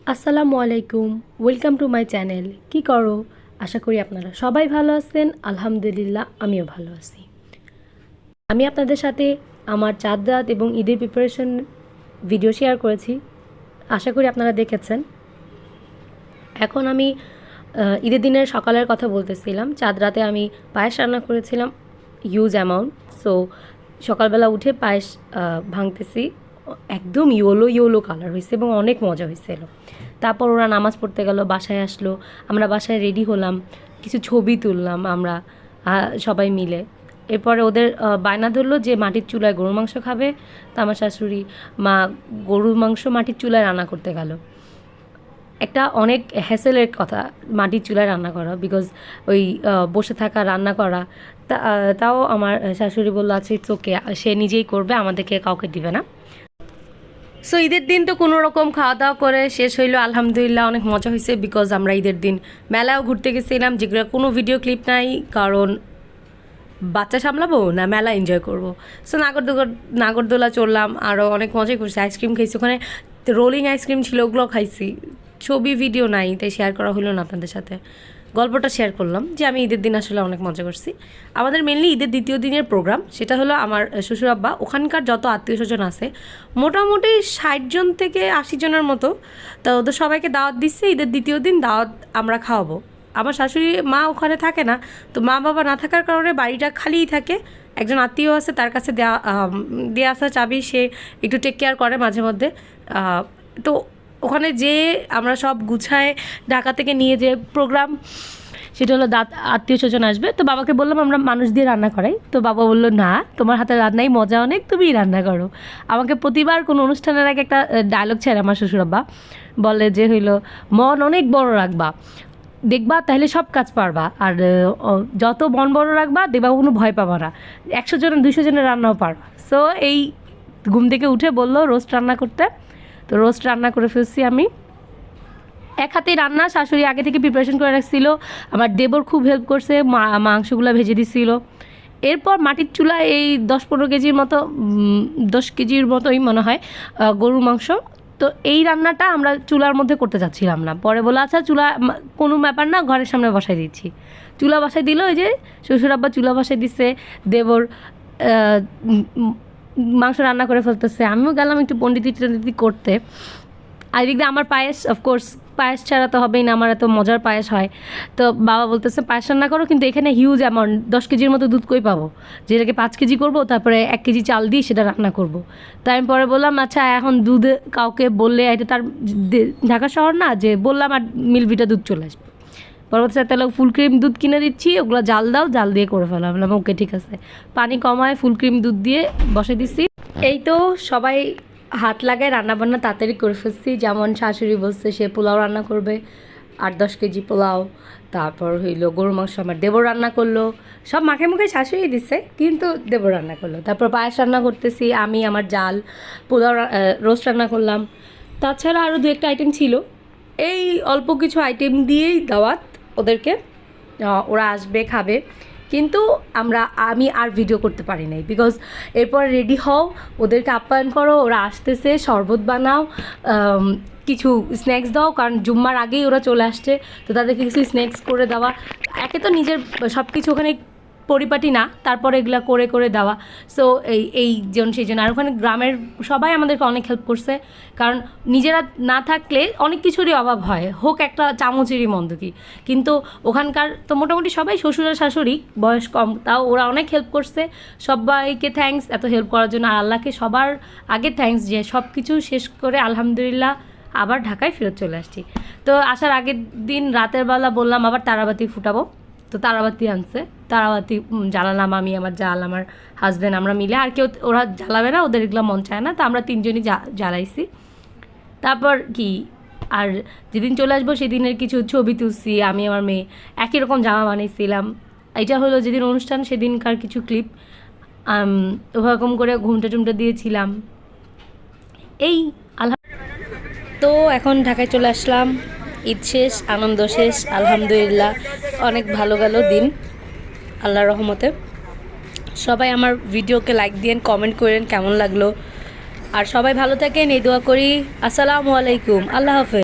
আসসালামু আলাইকুম, welcome to my channel. কি করো? আশা করি আপনারা সবাই ভালো আছেন। আলহামদুলিল্লাহ, আমিও ভালো আছি। আমি আপনাদের সাথে আমার চাঁদ রাত এবং ঈদের প্রিপারেশন ভিডিও শেয়ার করেছি, আশা করি আপনারা দেখেছেন। এখন আমি ঈদের দিনের সকালের কথা বলতেছিলাম। চাঁদ রাতে আমি পায়েস রান্না করেছিলাম, হিউজ অ্যামাউন্ট। সো সকালবেলা উঠে পায়েস ভাঙতেছি, একদম ইয়েলো ইয়েলো কালার হয়েছে এবং অনেক মজা হয়েছিল। তারপর ওরা নামাজ পড়তে গেল, বাসায় আসলো, আমরা বাসায় রেডি হলাম, কিছু ছবি তুললাম আমরা সবাই মিলে। এরপরে ওদের বায়না ধরলো যে মাটির চুলায় গরুর মাংস খাবে। তো আমার শাশুড়ি মা গরুর মাংস মাটির চুলায় রান্না করতে গেল। একটা অনেক হ্যাসেলের কথা মাটির চুলায় রান্না করা, বিকজ ওই বসে থাকা রান্না করা। তাও আমার শাশুড়ি বললো আচ্ছা ইটস ওকে, সে নিজেই করবে, আমাদেরকে কাউকে দিবে না। সো ঈদের দিন তো কোনো রকম খাওয়া দাওয়া করে শেষ হইলো, আলহামদুলিল্লাহ অনেক মজা হয়েছে। বিকজ আমরা ঈদের দিন মেলাও ঘুরতে গেছিলাম, যেগুলো কোনো ভিডিও ক্লিপ নাই, কারণ বাচ্চা সামলাবো না মেলা এনজয় করবো। সো নাগরদোলা চললাম, আরও অনেক মজাই করছি, আইসক্রিম খাইছি, ওখানে রোলিং আইসক্রিম ছিল, ওগুলো খাইছি। ছবি ভিডিও নাই, তাই শেয়ার করা হলো না আপনাদের সাথে। গল্পটা শেয়ার করলাম যে আমি ঈদের দিন আসলে অনেক মজা করছি। আমাদের মেনলি ঈদের দ্বিতীয় দিনের প্রোগ্রাম, সেটা হলো আমার শ্বশুর আব্বা, ওখানকার যত আত্মীয় স্বজন আছে মোটামুটি 60 জন থেকে 80 জনের মতো। তো ওদের সবাইকে দাওয়াত দিচ্ছে, ঈদের দ্বিতীয় দিন দাওয়াত আমরা খাওয়াবো। আমার শাশুড়ি মা ওখানে থাকে না, তো মা বাবা না থাকার কারণে বাড়িটা খালিই থাকে। একজন আত্মীয় আছে, তার কাছে দেওয়া আসা চাবি, সে একটু টেক কেয়ার করে মাঝে মধ্যে। তো ওখানে যে আমরা সব গুছায় ঢাকা থেকে নিয়ে যে প্রোগ্রাম, সেটা হলো আত্মীয় স্বজন আসবে। তো বাবাকে বললাম আমরা মানুষ দিয়ে রান্না করাই। তো বাবা বললো না, তোমার হাতের রান্নাই মজা অনেক, তুমিই রান্না করো। আমাকে প্রতিবার কোনো অনুষ্ঠানের আগে একটা ডায়লগ ছেড়ে আমার শ্বশুরাব্বা, বলে যে হইলো মন অনেক বড় রাখবা, দেখবা তাহলে সব কাজ পারবা, আর যত মন বড় রাখবা দেখবা কোনো ভয় পাবা না, 100 জনের 200 জনের রান্নাও পারবা। সো এই ঘুম থেকে উঠে বললো রোস্ট রান্না করতে, তো রোস্ট রান্না করে ফেলছি আমি। এক হাতেই রান্না, শাশুড়ি আগে থেকে প্রিপারেশন করে রাখছিল, আমার দেবর খুব হেল্প করছে, মাংসগুলো ভেজে দিছিল। এরপর মাটির চুলায় এই 10-15 কেজির মতো, 10 কেজির মতোই মনে হয় গরুর মাংস। তো এই রান্নাটা আমরা চুলার মধ্যে করতে চাচ্ছিলাম না, পরে বলে আচ্ছা চুলা কোনো ব্যাপার না, ঘরের সামনে বসাই দিচ্ছি। চুলা বসাই দিল, ওই যে শ্বশুর আব্বা চুলা বসাই দিচ্ছে, দেবর মাংস রান্না করে ফেলতেছে, আমিও গেলাম একটু পণ্ডিতি করতে। আর এদিক দিয়ে আমার পায়েস, অফকোর্স পায়েস ছাড়া তো হবেই না, আমার এত মজার পায়েস হয়। তো বাবা বলতেছে পায়েস রান্না করো, কিন্তু এখানে হিউজ অ্যামাউন্ট, 10 কেজির মতো দুধ কই পাবো, যেটাকে 5 কেজি করবো, তারপরে 1 কেজি চাল দিয়ে সেটা রান্না করব। তাই আমি পরে বললাম আচ্ছা এখন দুধ কাউকে বললে, এটা তার ঢাকা শহর না, যে বললাম আর মিল্কভিটা দুধ চলে আসবে। পরবর্তী তাহলে ফুল ক্রিম দুধ কিনে দিচ্ছি, ওগুলো জাল দাও, জাল দিয়ে করে ফেলাম। বললাম ওকে ঠিক আছে। পানি কমায় ফুল ক্রিম দুধ দিয়ে বসে দিচ্ছি। এই তো সবাই হাত লাগায় রান্নাবান্না তাড়াতাড়ি করে ফেলছি। যেমন শাশুড়ি বলছে সে পোলাও রান্না করবে, 8-10 কেজি পোলাও। তারপর হইলো গরুর মাংস আমার দেবর রান্না করলো, সব মাখে মুখে শাশুড়ি দিচ্ছে, কিন্তু দেবর রান্না করলো। তারপর পায়েস রান্না করতেছি আমি, আমার জাল পোলাও রোস্ট রান্না করলাম। তাছাড়া আরও 2-1টা আইটেম ছিল। এই অল্প কিছু আইটেম দিয়েই দাওয়াত ওদেরকে, ওরা আসবে খাবে। কিন্তু আমি আর ভিডিও করতে পারি নাই, বিকজ এরপর রেডি হও, ওদেরকে আপ্যায়ন করো, ওরা আসতেছে, শরবত বানাও, কিছু স্ন্যাক্স দাও, কারণ জুম্মার আগেই ওরা চলে আসছে, তো তাদেরকে কিছু স্ন্যাক্স করে দেওয়া। একে তো নিজের সব কিছু ওখানে পরিপাটি না, তারপরে এগুলা করে করে দেওয়া। সো এই জন সেই জন্য, আর ওখানে গ্রামের সবাই আমাদেরকে অনেক হেল্প করছে, কারণ নিজেরা না থাকলে অনেক কিছুরই অভাব হয়, হোক একটা চামচেরই মন্দ কি। কিন্তু ওখানকার তো মোটামুটি সবাই শ্বশুর আর শাশুড়ি, বয়স কম, তাও ওরা অনেক হেল্প করছে। সবাইকে থ্যাঙ্কস এত হেল্প করার জন্য, আর আল্লাহকে সবার আগে থ্যাঙ্কস যে সব কিছু শেষ করে আলহামদুলিল্লাহ আবার ঢাকায় ফেরত চলে আসছি। তো আসার আগের দিন রাতের বেলা বললাম আবার তারাবাতি ফুটাবো, তো তারাবাতি আনছে, তারাবাতি জ্বালালাম আমি, আমার জাল, আমার হাজব্যান্ড, আমরা মিলে। আর কেউ ওরা জ্বালাবে না, ওদের এগুলো মন চায় না, তো আমরা 3 জনই জ্বালাইছি। তারপর কি, আর যেদিন চলে আসবো সেদিনের কিছু ছবি তুলছি, আমি আমার মেয়ে একই রকম জামা বানিয়েছিলাম। এটা হলো যেদিন অনুষ্ঠান সেদিনকার কিছু ক্লিপ, ওরকম করে ঘুমটা টুমটা দিয়েছিলাম। এই তো এখন ঢাকায় চলে আসলাম, ঈদ শেষ, আনন্দ শেষ, আলহামদুলিল্লাহ অনেক ভালো গেল দিন আল্লাহর রহমতে। সবাই আমার ভিডিওকে লাইক দিয়েন, কমেন্ট করেন কেমন লাগলো, আর সবাই ভালো থাকেন এই দোয়া করি। আসসালামু আলাইকুম, আল্লাহ হাফেজ।